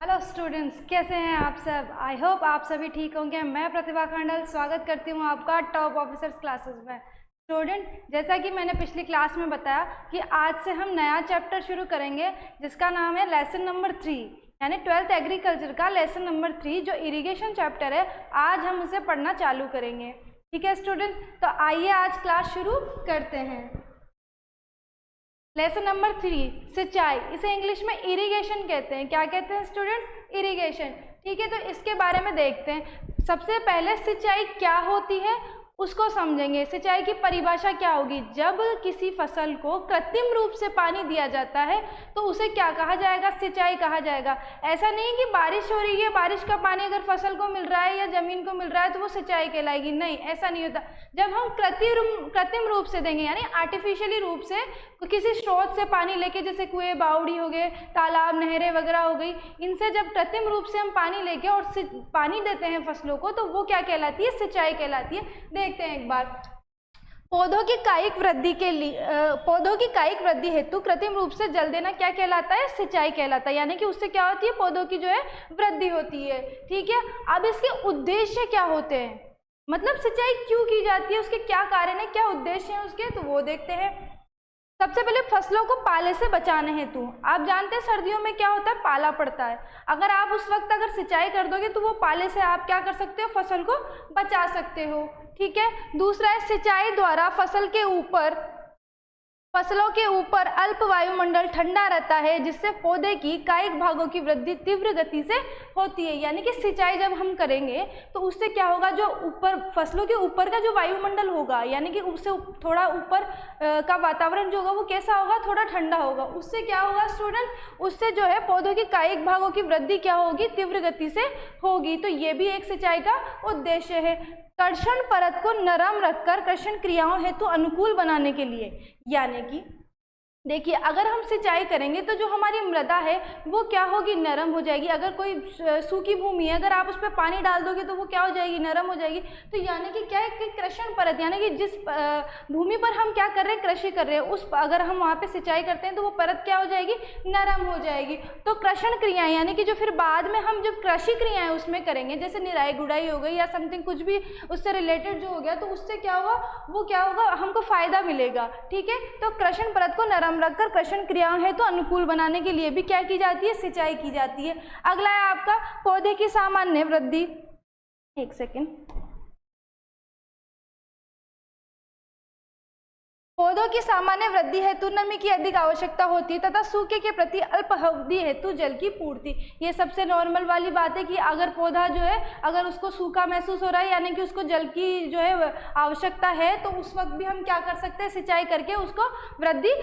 Hello students, कैसे हैं आप सब। आई होप आप सभी ठीक होंगे। मैं प्रतिभा खंडल स्वागत करती हूं आपका टॉप ऑफिसर्स क्लासेस में। स्टूडेंट, जैसा कि मैंने पिछली क्लास में बताया कि आज से हम नया चैप्टर शुरू करेंगे जिसका नाम है लेसन नंबर 3, यानी 12th एग्रीकल्चर का लेसन नंबर 3 जो इरिगेशन चैप्टर है। आज हम उसे पढ़ना चालू करेंगे। ठीक है स्टूडेंट्स, तो आइए आज क्लास शुरू करते हैं। लेसन नंबर 3 सिंचाई, इसे इंग्लिश में इरिगेशन कहते हैं। क्या कहते हैं स्टूडेंट्स? इरिगेशन। ठीक है, तो इसके बारे में देखते हैं। सबसे पहले सिंचाई क्या होती है उसको समझेंगे। सिंचाई की परिभाषा क्या होगी? जब किसी फसल को कृत्रिम रूप से पानी दिया जाता है तो उसे क्या कहा जाएगा? सिंचाई कहा जाएगा। ऐसा नहीं कि बारिश हो रही है, बारिश का पानी अगर फसल को मिल रहा है या जमीन को मिल रहा है तो वो सिंचाई कहलाएगी। नहीं, ऐसा नहीं होता। जब हम कृत्रिम रूप से देंगे, यानी आर्टिफिशियली रूप से किसी स्रोत से पानी लेके, जैसे कुएं, बावड़ी हो गए, तालाब, नहरें वगैरह हो गई, इनसे जब कृत्रिम रूप से हम पानी लेके और पानी देते हैं फसलों को तो वो क्या कहलाती है? सिंचाई कहलाती है। देखते हैं एक बार। पौधों की कायिक वृद्धि के लिए पौधों की कायिक वृद्धि हेतु कृत्रिम रूप से जल देना क्या कहलाता है? सिंचाई कहलाता है। यानी कि उससे क्या होती है? पौधों की जो है वृद्धि होती है। ठीक है, अब इसके उद्देश्य क्या होते हैं, मतलब सिंचाई क्यों की जाती है, उसके क्या कारण है, क्या उद्देश्य है उसके, तो वो देखते हैं। सबसे पहले फसलों को पाले से बचाने हेतु, आप जानते हैं सर्दियों में क्या होता है? पाला पड़ता है। अगर आप उस वक्त अगर सिंचाई कर दोगे तो वो पाले से आप क्या कर सकते हो? फसल को बचा सकते हो। ठीक है, दूसरा है सिंचाई द्वारा फसलों के ऊपर अल्प वायुमंडल ठंडा रहता है जिससे पौधे की कायिक भागों की वृद्धि तीव्र गति से होती है। यानी कि सिंचाई जब हम करेंगे तो उससे क्या होगा? जो ऊपर फसलों के ऊपर का जो वायुमंडल होगा, यानी कि उससे थोड़ा ऊपर का वातावरण जो होगा वो कैसा होगा? थोड़ा ठंडा होगा। उससे क्या होगा स्टूडेंट? उससे जो है पौधों की कायिक भागों की वृद्धि क्या होगी? तीव्र गति से होगी। तो ये भी एक सिंचाई का उद्देश्य है। कर्षण परत को नरम रखकर कर्षण क्रियाओं हेतु अनुकूल बनाने के लिए, यानी कि देखिए, अगर हम सिंचाई करेंगे तो जो हमारी मृदा है वो क्या होगी? नरम हो जाएगी। अगर कोई सूखी भूमि है, अगर आप उस पर पानी डाल दोगे तो वो क्या हो जाएगी? नरम हो जाएगी। तो यानी कि क्या है कि कृषण परत, यानी कि जिस भूमि पर हम क्या कर रहे हैं? कृषि कर रहे हैं, उस अगर हम वहाँ पे सिंचाई करते हैं तो वो परत क्या हो जाएगी? नरम हो जाएगी। तो कृषण क्रियाएं, यानी कि जो फिर बाद में हम जब कृषि क्रियाएं उसमें करेंगे, जैसे निराई गुड़ाई हो गई या समथिंग कुछ भी उससे रिलेटेड जो हो गया, तो उससे क्या होगा? वो क्या होगा? हमको फायदा मिलेगा। ठीक है, तो कृषण परत को नरम रखकर कृषण क्रियाओं है तो अनुकूल बनाने के लिए भी क्या की जाती है? सिंचाई की जाती है। अगला है आपका पौधे की सामान्य वृद्धि। एक सेकेंड। पौधों की सामान्य वृद्धि हेतु नमी की अधिक आवश्यकता होती है तथा सूखे के प्रति अल्प अवधि हेतु जल की पूर्ति। ये सबसे नॉर्मल वाली बात है कि अगर पौधा जो है अगर उसको सूखा महसूस हो रहा है, यानी कि उसको जल की जो है आवश्यकता है, तो उस वक्त भी हम क्या कर सकते हैं? सिंचाई करके उसको वृद्धि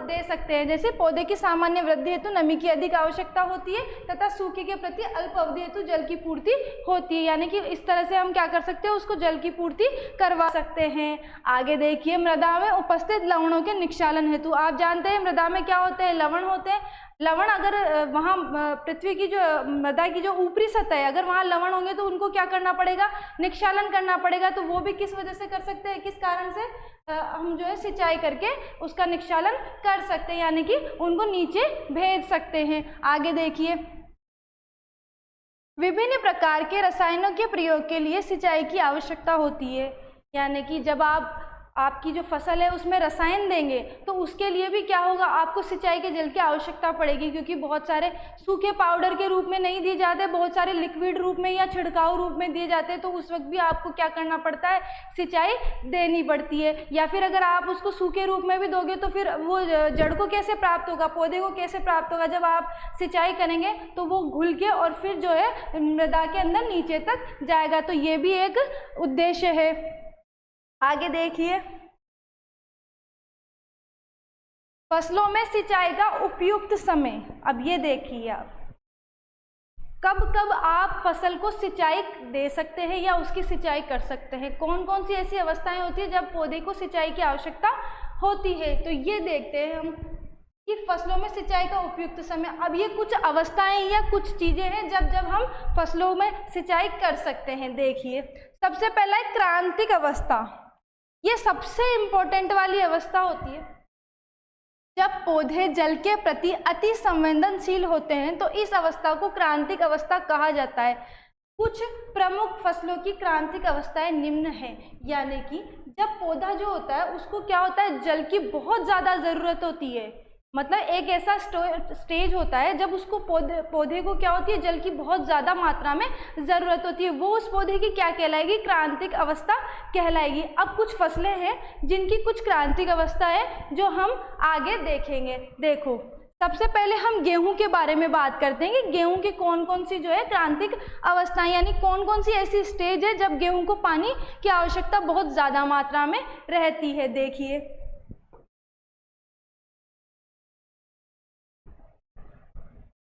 दे सकते हैं। जैसे पौधे की सामान्य वृद्धि हेतु नमी की अधिक आवश्यकता होती है तथा सूखे के प्रति अल्प अवधि हेतु जल की पूर्ति होती है। यानी कि इस तरह से हम क्या कर सकते हैं? उसको जल की पूर्ति करवा सकते हैं। आगे देखिए, मृदा में उपस्थित लवणों के निक्षालन हेतु, आप जानते हैं मृदा में क्या होते हैं? लवण होते हैं। लवण अगर वहाँ पृथ्वी की जो मृदा की जो ऊपरी सतह है, अगर वहाँ लवण होंगे तो उनको क्या करना पड़ेगा? निक्षालन करना पड़ेगा। तो वो भी किस वजह से कर सकते हैं? किस कारण से? हम जो है सिंचाई करके उसका निक्षालन कर सकते हैं, यानी कि उनको नीचे भेज सकते हैं। आगे देखिए, विभिन्न प्रकार के रसायनों के प्रयोग के लिए सिंचाई की आवश्यकता होती है। यानी कि जब आपकी जो फसल है उसमें रसायन देंगे तो उसके लिए भी क्या होगा? आपको सिंचाई के जल की आवश्यकता पड़ेगी, क्योंकि बहुत सारे सूखे पाउडर के रूप में नहीं दिए जाते, बहुत सारे लिक्विड रूप में या छिड़काव रूप में दिए जाते हैं। तो उस वक्त भी आपको क्या करना पड़ता है? सिंचाई देनी पड़ती है। या फिर अगर आप उसको सूखे रूप में भी दोगे तो फिर वो जड़ को कैसे प्राप्त होगा? पौधे को कैसे प्राप्त होगा? जब आप सिंचाई करेंगे तो वो घुल के और फिर जो है मृदा के अंदर नीचे तक जाएगा। तो ये भी एक उद्देश्य है। आगे देखिए, फसलों में सिंचाई का उपयुक्त समय। अब ये देखिए, आप कब कब आप फसल को सिंचाई दे सकते हैं या उसकी सिंचाई कर सकते हैं, कौन कौन सी ऐसी अवस्थाएं होती है जब पौधे को सिंचाई की आवश्यकता होती है। तो ये देखते हैं हम कि फसलों में सिंचाई का उपयुक्त समय। अब ये कुछ अवस्थाएं या कुछ चीजें हैं जब हम फसलों में सिंचाई कर सकते हैं। देखिए, सबसे पहला है क्रांतिक अवस्था। ये सबसे इंपॉर्टेंट वाली अवस्था होती है। जब पौधे जल के प्रति अति संवेदनशील होते हैं तो इस अवस्था को क्रांतिक अवस्था कहा जाता है। कुछ प्रमुख फसलों की क्रांतिक अवस्थाएं निम्न है, यानी कि जब पौधा जो होता है उसको क्या होता है, जल की बहुत ज़्यादा ज़रूरत होती है। मतलब एक ऐसा स्टेज होता है जब उसको पौधे को क्या होती है, जल की बहुत ज़्यादा मात्रा में ज़रूरत होती है, वो उस पौधे की क्या कहलाएगी, क्रांतिक अवस्था कहलाएगी। अब कुछ फसलें हैं जिनकी कुछ क्रांतिक अवस्था है जो हम आगे देखेंगे। देखो, सबसे पहले हम गेहूं के बारे में बात करते हैं कि गेहूं की कौन कौन सी जो है क्रांतिक अवस्थाएं, यानी कौन कौन सी ऐसी स्टेज है जब गेहूं को पानी की आवश्यकता बहुत ज़्यादा मात्रा में रहती है। देखिए,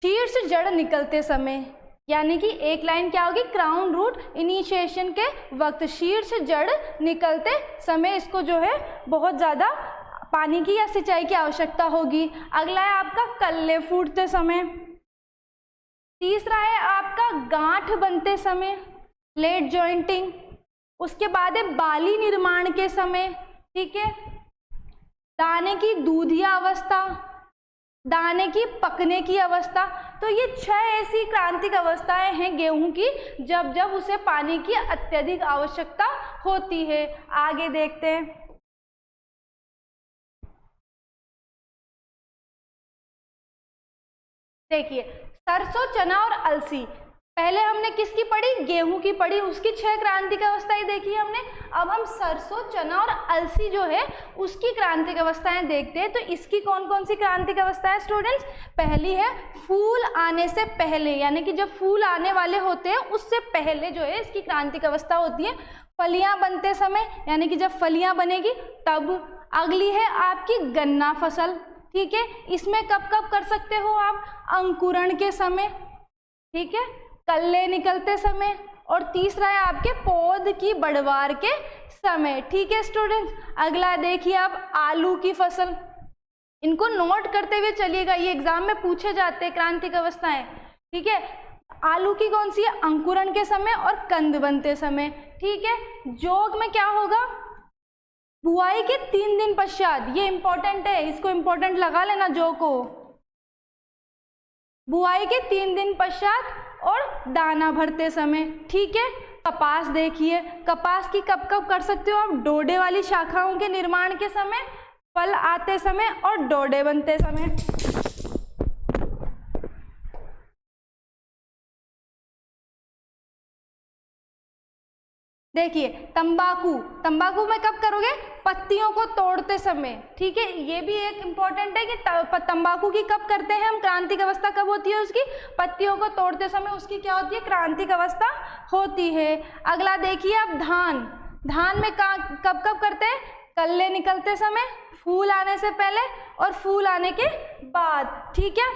शीर्ष जड़ निकलते समय, यानी कि एक लाइन क्या होगी, क्राउन रूट इनिशिएशन के वक्त शीर्ष जड़ निकलते समय इसको जो है बहुत ज़्यादा पानी की या सिंचाई की आवश्यकता होगी। अगला है आपका कल्ले फूटते समय। तीसरा है आपका गांठ बनते समय, लेट जॉइंटिंग। उसके बाद है बाली निर्माण के समय, ठीक है, दाने की दूधिया अवस्था, दाने की पकने की अवस्था। तो ये 6 ऐसी क्रांतिक अवस्थाएं हैं गेहूं की जब जब उसे पानी की अत्यधिक आवश्यकता होती है। आगे देखते हैं। देखिए, सरसों, चना और अलसी, पहले हमने किसकी पढ़ी, गेहूं की पढ़ी, उसकी 6 क्रांतिक अवस्थाएं देखी हमने। अब हम सरसों, चना और अलसी जो है उसकी क्रांतिक अवस्थाएं देखते हैं। तो इसकी कौन कौन सी क्रांतिक अवस्थाएं स्टूडेंट्स, पहली है फूल आने से पहले, यानी कि जब फूल आने वाले होते हैं उससे पहले जो है इसकी क्रांतिक अवस्था होती है। फलियां बनते समय, यानी कि जब फलियां बनेगी तब। अगली है आपकी गन्ना फसल, ठीक है, इसमें कब कब कर सकते हो आप, अंकुरण के समय, ठीक है, कल्ले निकलते समय, और तीसरा है आपके पौध की बढ़वार के समय। ठीक है स्टूडेंट्स, अगला देखिए अब आलू की फसल, इनको नोट करते हुए चलिएगा, ये एग्जाम में पूछे जाते हैं क्रांतिक अवस्थाएं। ठीक है, आलू की कौन सी है, अंकुरण के समय और कंद बनते समय। ठीक है, जोग में क्या होगा, बुआई के 3 दिन पश्चात, ये इंपॉर्टेंट है, इसको इंपॉर्टेंट लगा लेना जो को, बुआई के 3 दिन पश्चात और दाना भरते समय। ठीक है, कपास देखिए, कपास की कब कब कर सकते हो आप, डोडे वाली शाखाओं के निर्माण के समय, फल आते समय और डोडे बनते समय। देखिए तंबाकू, तंबाकू में कब करोगे, पत्तियों को तोड़ते समय। ठीक है, ये भी एक इम्पॉर्टेंट है कि तंबाकू की कब करते हैं हम, क्रांतिक अवस्था कब होती है उसकी, पत्तियों को तोड़ते समय उसकी क्या होती है, क्रांतिक अवस्था होती है। अगला देखिए अब धान, धान में कब कब करते हैं, कल्ले निकलते समय, फूल आने से पहले और फूल आने के बाद। ठीक है,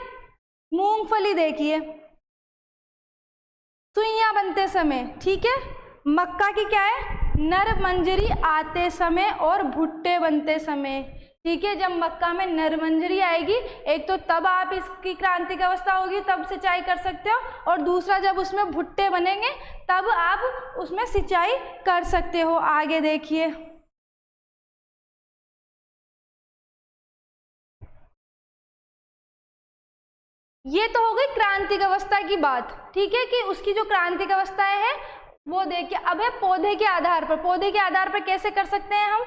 मूंगफली देखिए, सुइयां बनते समय। ठीक है, मक्का की क्या है, नर मंजरी आते समय और भुट्टे बनते समय। ठीक है, जब मक्का में नर मंजरी आएगी, एक तो तब आप इसकी क्रांतिक अवस्था होगी, तब सिंचाई कर सकते हो, और दूसरा जब उसमें भुट्टे बनेंगे तब आप उसमें सिंचाई कर सकते हो। आगे देखिए, ये तो हो गई क्रांतिक अवस्था की बात। ठीक है, कि उसकी जो क्रांतिक अवस्थाएं हैं वो देखिए। अब है पौधे के आधार पर, पौधे के आधार पर कैसे कर सकते हैं हम,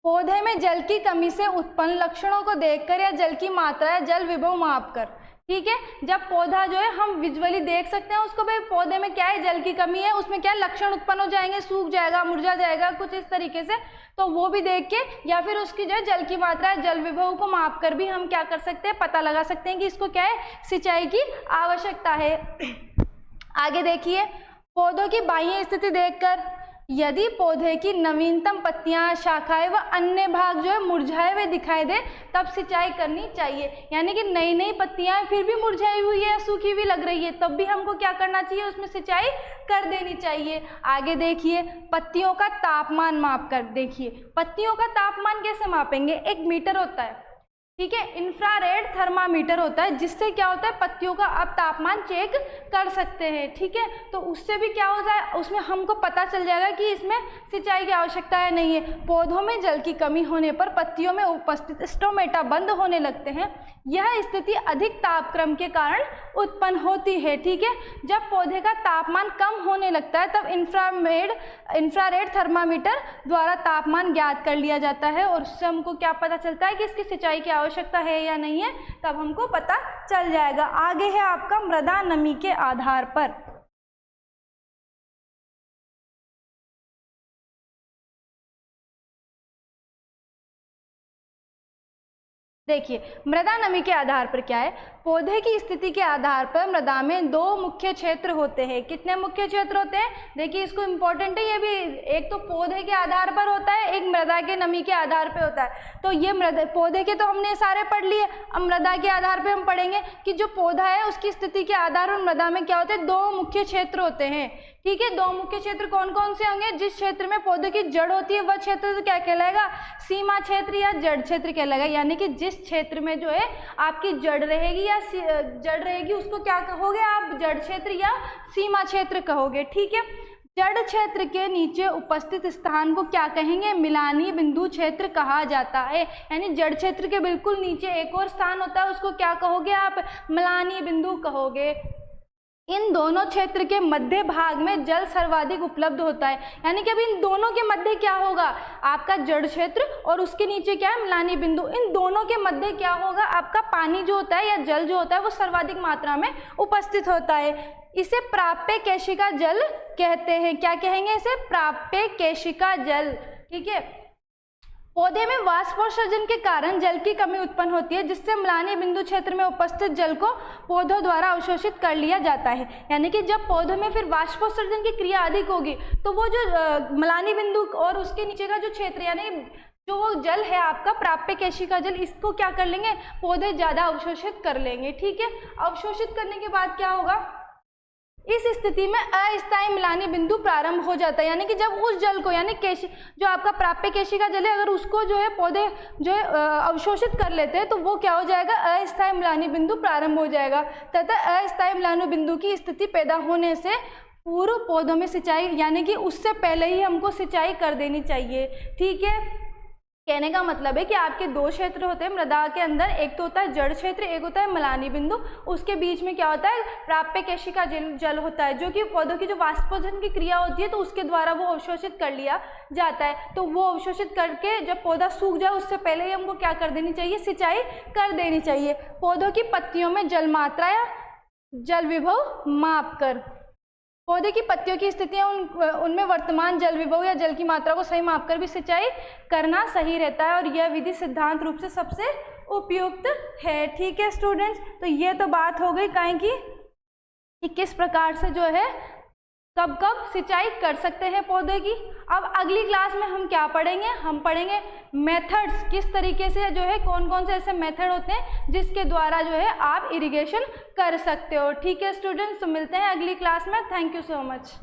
पौधे में जल की कमी से उत्पन्न लक्षणों को देखकर या जल की मात्रा या जल विभव मापकर। ठीक है, जब पौधा जो है हम विजुअली देख सकते हैं उसको, भाई पौधे में क्या है, जल की कमी है, उसमें क्या लक्षण उत्पन्न हो जाएंगे, सूख जाएगा, मुरझा जाएगा, कुछ इस तरीके से, तो वो भी देख के या फिर उसकी जो है जल की मात्रा है, जल विभव को माप कर भी हम क्या कर सकते हैं, पता लगा सकते हैं कि इसको क्या है, सिंचाई की आवश्यकता है। आगे देखिए, पौधों की बाह्य स्थिति देखकर यदि पौधे की नवीनतम पत्तियां, शाखाएं व अन्य भाग जो है मुरझाए हुए दिखाई दे तब सिंचाई करनी चाहिए। यानी कि नई नई पत्तियां फिर भी मुरझाई हुई है, सूखी हुई लग रही है, तब भी हमको क्या करना चाहिए, उसमें सिंचाई कर देनी चाहिए। आगे देखिए, पत्तियों का तापमान माप कर, देखिए पत्तियों का तापमान कैसे मापेंगे, एक मीटर होता है, ठीक है। इंफ्रारेड थर्मामीटर होता है जिससे क्या होता है, पत्तियों का आप तापमान चेक कर सकते हैं। ठीक है, तो उससे भी क्या हो जाए, उसमें हमको पता चल जाएगा कि इसमें सिंचाई की आवश्यकता है नहीं है। पौधों में जल की कमी होने पर पत्तियों में उपस्थित स्टोमेटा बंद होने लगते हैं। यह स्थिति अधिक तापक्रम के कारण उत्पन्न होती है। ठीक है, जब पौधे का तापमान कम होने लगता है तब इंफ्रारेड थर्मामीटर द्वारा तापमान ज्ञात कर लिया जाता है और उससे हमको क्या पता चलता है कि इसकी सिंचाई की आवश्यकता है या नहीं है, तब हमको पता चल जाएगा। आगे है आपका मृदा नमी के आधार पर। देखिए, मृदा नमी के आधार पर क्या है, पौधे की स्थिति के आधार पर मृदा में दो मुख्य क्षेत्र होते हैं। कितने मुख्य क्षेत्र होते हैं, देखिए इसको इम्पोर्टेंट है ये भी, एक तो पौधे के आधार पर होता है, एक मृदा के नमी के आधार पर होता है। तो ये पौधे के तो हमने सारे पढ़ लिए, अब मृदा के आधार पर हम पढ़ेंगे कि जो पौधा है उसकी स्थिति के आधार पर मृदा में क्या होते हैं, दो मुख्य क्षेत्र होते हैं। ठीक है, दो मुख्य क्षेत्र कौन कौन से होंगे, जिस क्षेत्र में पौधे की जड़ होती है वह क्षेत्र तो क्या कहलाएगा, सीमा क्षेत्र या जड़ क्षेत्र कहलाएगा। यानी कि जिस क्षेत्र में जो है आपकी जड़ रहेगी या जड़ रहेगी उसको क्या कहोगे आप, जड़ क्षेत्र या सीमा क्षेत्र कहोगे। ठीक है, जड़ क्षेत्र के नीचे उपस्थित स्थान को क्या कहेंगे, मिलानी बिंदु क्षेत्र कहा जाता है। यानी जड़ क्षेत्र के बिल्कुल नीचे एक और स्थान होता है, उसको क्या कहोगे आप, मिलानी बिंदु कहोगे। इन दोनों क्षेत्र के मध्य भाग में जल सर्वाधिक उपलब्ध होता है। यानी कि अभी इन दोनों के मध्य क्या होगा, आपका जड़ क्षेत्र और उसके नीचे क्या है, मिलानी बिंदु। इन दोनों के मध्य क्या होगा, आपका पानी जो होता है या जल जो होता है वो सर्वाधिक मात्रा में उपस्थित होता है। इसे प्राप्य केशिका जल कहते हैं। क्या कहेंगे इसे, प्राप्य केशिका जल। ठीक है, पौधे में वाष्पोत्सर्जन के कारण जल की कमी उत्पन्न होती है, जिससे म्लानी बिंदु क्षेत्र में उपस्थित जल को पौधों द्वारा अवशोषित कर लिया जाता है। यानी कि जब पौधों में फिर वाष्पोत्सर्जन की क्रिया अधिक होगी तो वो जो म्लानी बिंदु और उसके नीचे का जो क्षेत्र यानी जो वो जल है आपका प्राप्य केशिका जल, इसको क्या कर लेंगे, पौधे ज़्यादा अवशोषित कर लेंगे। ठीक है, अवशोषित करने के बाद क्या होगा, इस स्थिति में अस्थायी मिलानी बिंदु प्रारंभ हो जाता है। यानी कि जब उस जल को यानी जो आपका प्राप्य केशिका जल है अगर उसको जो है पौधे जो है अवशोषित कर लेते हैं तो वो क्या हो जाएगा, अस्थायी मिलानी बिंदु प्रारंभ हो जाएगा तथा अस्थायी मिलानी बिंदु की स्थिति पैदा होने से पूर्व पौधों में सिंचाई यानी कि उससे पहले ही हमको सिंचाई कर देनी चाहिए। ठीक है, कहने का मतलब है कि आपके दो क्षेत्र होते हैं मृदा के अंदर, एक तो होता है जड़ क्षेत्र, एक होता है मिलानी बिंदु। उसके बीच में क्या होता है, प्राप्य केशिका जल होता है, जो कि पौधों की जो वाष्पोत्सर्जन की क्रिया होती है तो उसके द्वारा वो अवशोषित कर लिया जाता है। तो वो अवशोषित करके जब पौधा सूख जाए उससे पहले ही हमको क्या कर देनी चाहिए, सिंचाई कर देनी चाहिए। पौधों की पत्तियों में जल मात्रा या जल विभव माप कर, पौधे की पत्तियों की स्थितियाँ उनमें वर्तमान जल विभव या जल की मात्रा को सही मापकर भी सिंचाई करना सही रहता है और यह विधि सिद्धांत रूप से सबसे उपयुक्त है। ठीक है स्टूडेंट्स, तो ये तो बात हो गई काहे कि किस प्रकार से जो है कब कब सिंचाई कर सकते हैं पौधे की। अब अगली क्लास में हम क्या पढ़ेंगे, हम पढ़ेंगे मेथड्स, किस तरीके से जो है कौन कौन से ऐसे मेथड होते हैं जिसके द्वारा जो है आप इरिगेशन कर सकते हो। ठीक है स्टूडेंट्स, तो मिलते हैं अगली क्लास में। Thank you so much.